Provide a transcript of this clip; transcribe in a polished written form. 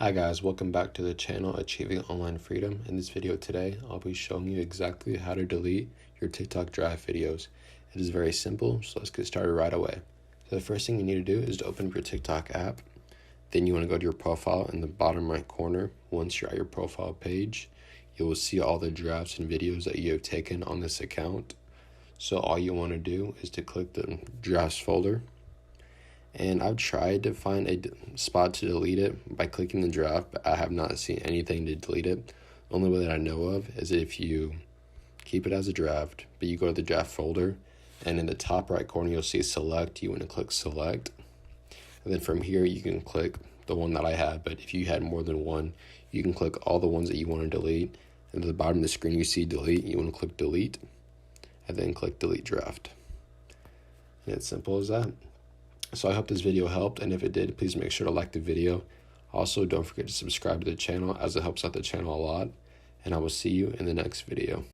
Hi guys, welcome back to the channel Achieving Online Freedom. In this video today, I'll be showing you exactly how to delete your TikTok Drive videos. It is very simple, so let's get started right away. So the first thing you need to do is to open up your TikTok app. Then you want to go to your profile in the bottom right corner. Once you're at your profile page, you will see all the drafts and videos that you have taken on this account. So all you want to do is to click the drafts folder. And I've tried to find a spot to delete it by clicking the draft, but I have not seen anything to delete it. The only way that I know of is if you keep it as a draft, but you go to the draft folder, and in the top right corner, you'll see select. You want to click select. And then from here, you can click the one that I have, but if you had more than one, you can click all the ones that you want to delete. And at the bottom of the screen, you see delete. You want to click delete, and then click delete draft. And it's simple as that. So I hope this video helped, and if it did, please make sure to like the video. Also, don't forget to subscribe to the channel as it helps out the channel a lot, and I will see you in the next video.